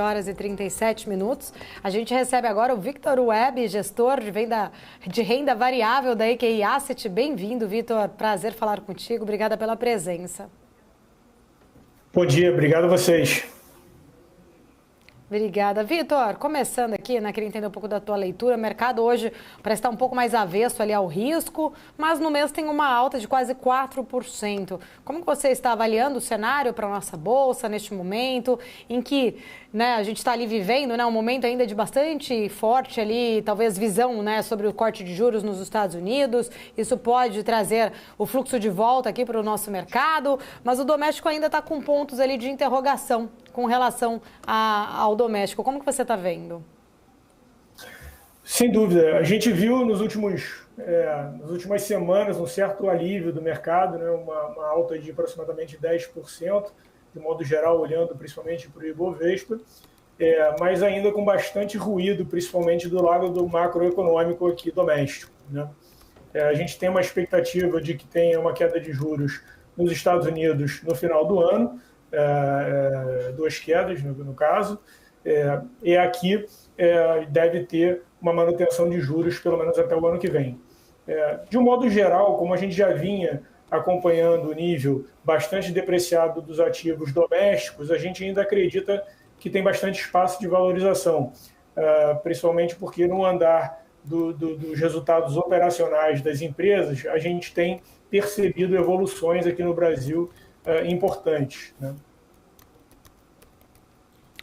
horas e 37 minutos. A gente recebe agora o Victor Webb, gestor de renda variável da EQI Asset. Bem-vindo, Victor. Prazer falar contigo. Obrigada pela presença. Bom dia, obrigado a vocês. Obrigada. Vitor, começando aqui, né, queria entender um pouco da tua leitura. O mercado hoje parece estar um pouco mais avesso ali ao risco, mas no mês tem uma alta de quase 4%. Como que você está avaliando o cenário para a nossa bolsa neste momento, em que, né, a gente está ali vivendo, né, um momento ainda de bastante forte ali, talvez visão, né, sobre o corte de juros nos Estados Unidos. Isso pode trazer o fluxo de volta aqui para o nosso mercado, mas o doméstico ainda está com pontos ali de interrogação com relação ao doméstico. Como que você está vendo? Sem dúvida. A gente viu nas últimas semanas um certo alívio do mercado, né? Uma alta de aproximadamente 10%, de modo geral, olhando principalmente para o Ibovespa, mas ainda com bastante ruído, principalmente do lado do macroeconômico aqui doméstico, né? A gente tem uma expectativa de que tenha uma queda de juros nos Estados Unidos no final do ano, duas quedas no caso, e aqui deve ter uma manutenção de juros pelo menos até o ano que vem. De um modo geral, como a gente já vinha acompanhando o nível bastante depreciado dos ativos domésticos, a gente ainda acredita que tem bastante espaço de valorização, principalmente porque no andar dos resultados operacionais das empresas, a gente tem percebido evoluções aqui no Brasil importantes, né?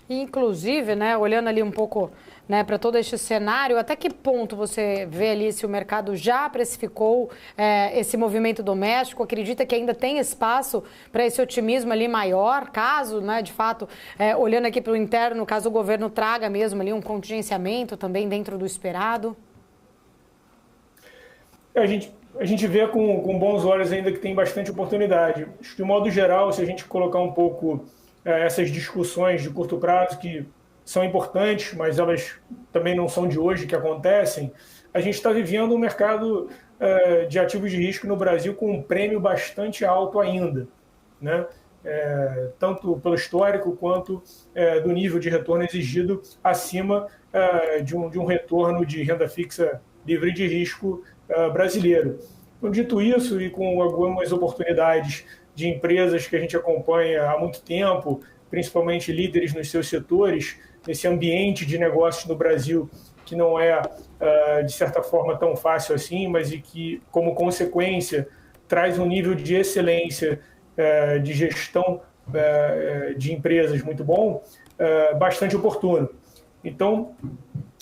Inclusive, né, olhando ali um pouco, né, para todo este cenário, até que ponto você vê ali se o mercado já precificou esse movimento doméstico? Acredita que ainda tem espaço para esse otimismo ali maior, caso, né, de fato, olhando aqui para o interno, caso o governo traga mesmo ali um contingenciamento também dentro do esperado? A gente vê com bons olhos ainda que tem bastante oportunidade. Acho que, de modo geral, se a gente colocar um pouco essas discussões de curto prazo, que são importantes, mas elas também não são de hoje que acontecem, a gente está vivendo um mercado de ativos de risco no Brasil com um prêmio bastante alto ainda, né? Tanto pelo histórico quanto do nível de retorno exigido acima de um retorno de renda fixa livre de risco brasileiro. Então, dito isso, e com algumas oportunidades de empresas que a gente acompanha há muito tempo, principalmente líderes nos seus setores, nesse ambiente de negócios no Brasil, que não é, de certa forma, tão fácil assim, mas e que, como consequência, traz um nível de excelência de gestão de empresas muito bom, bastante oportuno. Então,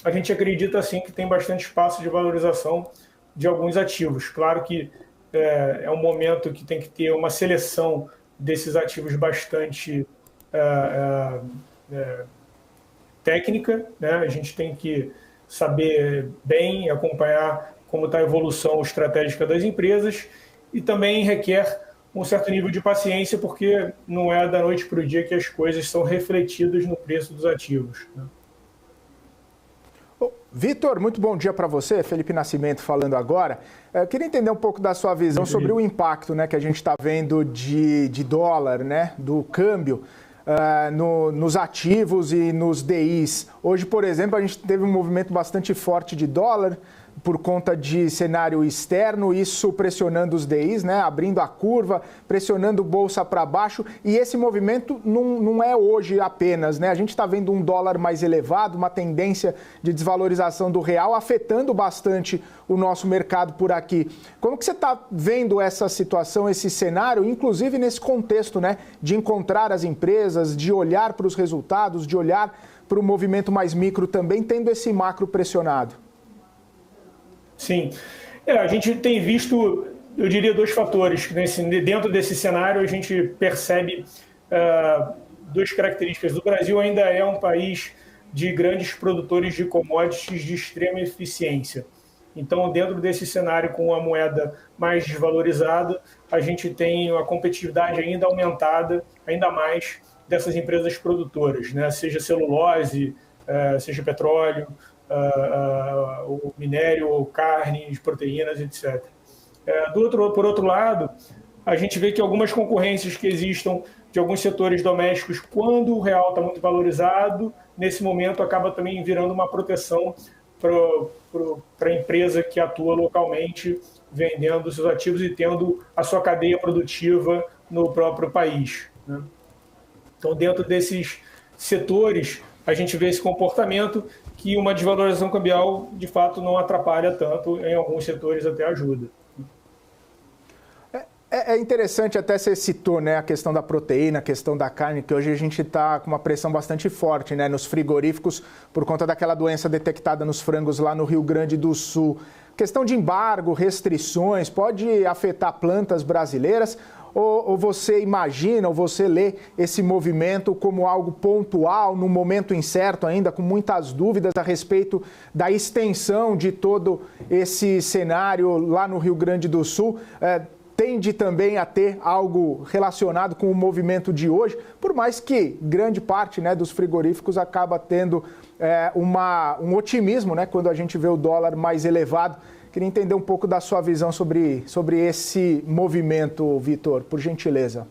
a gente acredita, assim, que tem bastante espaço de valorização de alguns ativos. Claro que é um momento que tem que ter uma seleção desses ativos bastante técnica, né? A gente tem que saber bem acompanhar como está a evolução estratégica das empresas e também requer um certo nível de paciência, porque não é da noite para o dia que as coisas são refletidas no preço dos ativos, né? Vitor, muito bom dia para você. Felipe Nascimento falando agora. Queria entender um pouco da sua visão sobre o impacto, né, que a gente está vendo de dólar, né, do câmbio nos ativos e nos DIs. Hoje, por exemplo, a gente teve um movimento bastante forte de dólar por conta de cenário externo, isso pressionando os DIs, né, abrindo a curva, pressionando bolsa para baixo, e esse movimento não é hoje apenas, né? A gente está vendo um dólar mais elevado, uma tendência de desvalorização do real, afetando bastante o nosso mercado por aqui. Como que você está vendo essa situação, esse cenário, inclusive nesse contexto, né, de encontrar as empresas, de olhar para os resultados, de olhar para o movimento mais micro também, tendo esse macro pressionado? Sim. A gente tem visto, eu diria, dois fatores. Dentro desse cenário, a gente percebe duas características. O Brasil ainda é um país de grandes produtores de commodities de extrema eficiência. Então, dentro desse cenário, com a moeda mais desvalorizada, a gente tem uma competitividade ainda aumentada, ainda mais, dessas empresas produtoras, né? Seja celulose, seja petróleo, o minério, ou carnes, proteínas, etc. Por outro lado, a gente vê que algumas concorrências que existam de alguns setores domésticos, quando o real está muito valorizado, nesse momento acaba também virando uma proteção para a empresa que atua localmente, vendendo seus ativos e tendo a sua cadeia produtiva no próprio país, né? Então, dentro desses setores, a gente vê esse comportamento que uma desvalorização cambial, de fato, não atrapalha tanto, em alguns setores até ajuda. É interessante, até você citou, né, a questão da proteína, a questão da carne, que hoje a gente está com uma pressão bastante forte, né, nos frigoríficos por conta daquela doença detectada nos frangos lá no Rio Grande do Sul. Questão de embargo, restrições, pode afetar plantas brasileiras? Ou você imagina, ou você lê esse movimento como algo pontual, num momento incerto ainda, com muitas dúvidas a respeito da extensão de todo esse cenário lá no Rio Grande do Sul? Tende também a ter algo relacionado com o movimento de hoje, por mais que grande parte, né, dos frigoríficos acaba tendo um otimismo, né, quando a gente vê o dólar mais elevado. Queria entender um pouco da sua visão sobre esse movimento, Vitor, por gentileza.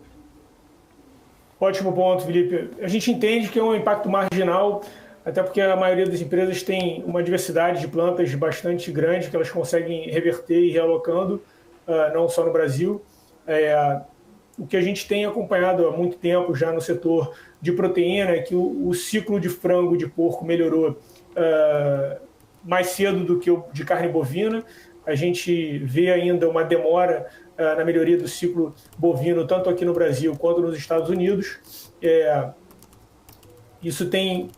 Ótimo ponto, Felipe. A gente entende que é um impacto marginal, até porque a maioria das empresas tem uma diversidade de plantas bastante grande que elas conseguem reverter e realocando, não só no Brasil. O que a gente tem acompanhado há muito tempo já no setor de proteína é que o ciclo de frango, de porco melhorou mais cedo do que o de carne bovina. A gente vê ainda uma demora na melhoria do ciclo bovino, tanto aqui no Brasil quanto nos Estados Unidos. Isso tem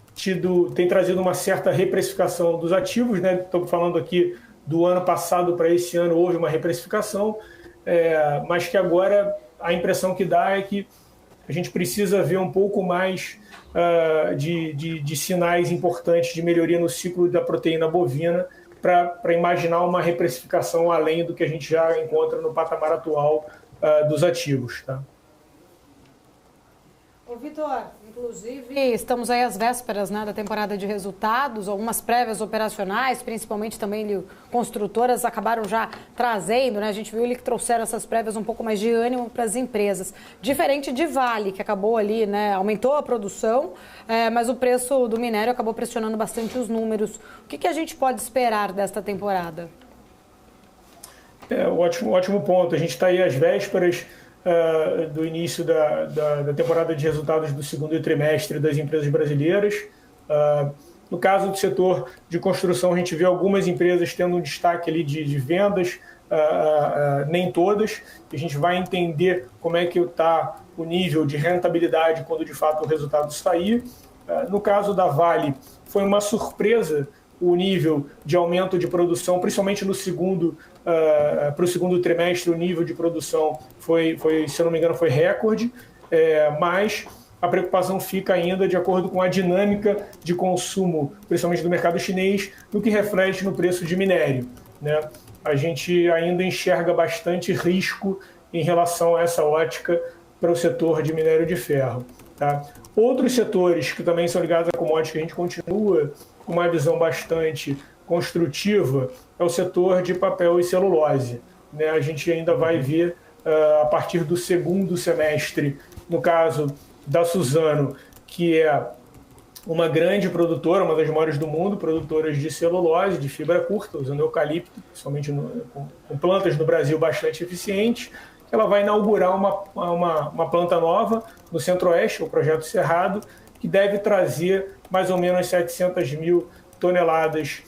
trazido uma certa reprecificação dos ativos, né? Estou falando aqui do ano passado para esse ano, houve uma reprecificação, mas que agora a impressão que dá é que a gente precisa ver um pouco mais de sinais importantes de melhoria no ciclo da proteína bovina para imaginar uma reprecificação além do que a gente já encontra no patamar atual dos ativos, tá? Ô, Vitor, inclusive estamos aí às vésperas, né, da temporada de resultados, algumas prévias operacionais, principalmente também construtoras, acabaram já trazendo, né, a gente viu que trouxeram essas prévias um pouco mais de ânimo para as empresas, diferente de Vale, que acabou ali, né, aumentou a produção, mas o preço do minério acabou pressionando bastante os números. O que a gente pode esperar desta temporada? Ótimo ponto. A gente está aí às vésperas do início da temporada de resultados do segundo trimestre das empresas brasileiras. No caso do setor de construção, a gente vê algumas empresas tendo um destaque ali de vendas, nem todas. A gente vai entender como é que está o nível de rentabilidade quando de fato o resultado sair. No caso da Vale, foi uma surpresa o nível de aumento de produção, principalmente para o segundo trimestre, o nível de produção foi, se eu não me engano, foi recorde, mas a preocupação fica ainda de acordo com a dinâmica de consumo, principalmente do mercado chinês, no que reflete no preço de minério, né? A gente ainda enxerga bastante risco em relação a essa ótica para o setor de minério de ferro, tá? Outros setores que também são ligados a commodities que a gente continua com uma visão bastante construtiva é o setor de papel e celulose, né? A gente ainda vai ver a partir do segundo semestre, no caso da Suzano, que é uma grande produtora, uma das maiores do mundo, produtoras de celulose, de fibra curta, usando eucalipto, principalmente com plantas no Brasil bastante eficientes. Ela vai inaugurar uma planta nova no Centro-Oeste, o Projeto Cerrado, que deve trazer mais ou menos 700 mil toneladas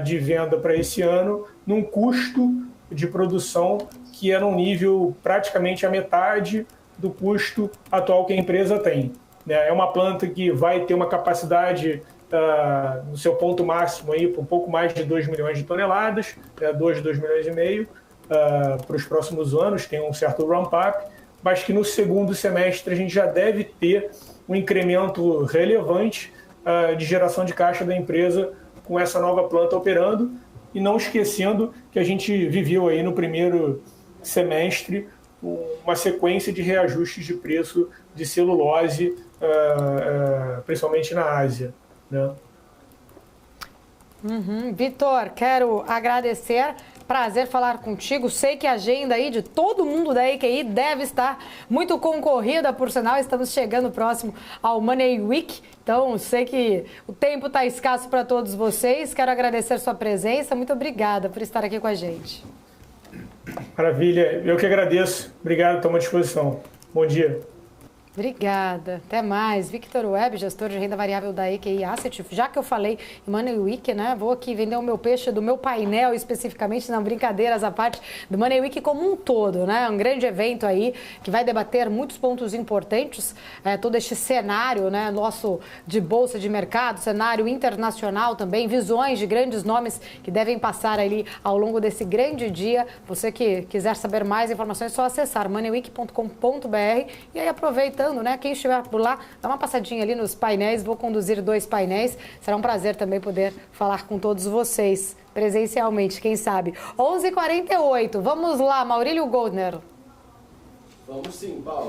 de venda para esse ano, num custo de produção que é num nível praticamente a metade do custo atual que a empresa tem. É uma planta que vai ter uma capacidade no seu ponto máximo aí, por um pouco mais de 2 milhões de toneladas, 2 milhões e meio para os próximos anos, tem um certo ramp-up, mas que no segundo semestre a gente já deve ter um incremento relevante de geração de caixa da empresa com essa nova planta operando, e não esquecendo que a gente viveu aí no primeiro semestre uma sequência de reajustes de preço de celulose, principalmente na Ásia, né? Vitor, quero agradecer. prazer falar contigo. Sei que a agenda aí de todo mundo da EQI deve estar muito concorrida, por sinal, estamos chegando próximo ao Money Week. Então, sei que o tempo está escasso para todos vocês. Quero agradecer sua presença. Muito obrigada por estar aqui com a gente. Maravilha. Eu que agradeço. Obrigado, estamos à disposição. Bom dia. Obrigada. Até mais. Victor Webb, gestor de renda variável da EQI Asset. Já que eu falei em Money Week, né? Vou aqui vender o meu peixe do meu painel especificamente, não, brincadeiras à parte, do Money Week como um todo, né? Um grande evento aí que vai debater muitos pontos importantes, todo este cenário, né? Nosso de bolsa de mercado, cenário internacional também, visões de grandes nomes que devem passar ali ao longo desse grande dia. Você que quiser saber mais informações, é só acessar moneyweek.com.br e aí aproveita, né? Quem estiver por lá, dá uma passadinha ali nos painéis. Vou conduzir 2 painéis. Será um prazer também poder falar com todos vocês presencialmente, quem sabe. 11h48. Vamos lá, Maurílio Goldner. Vamos sim, Paulo.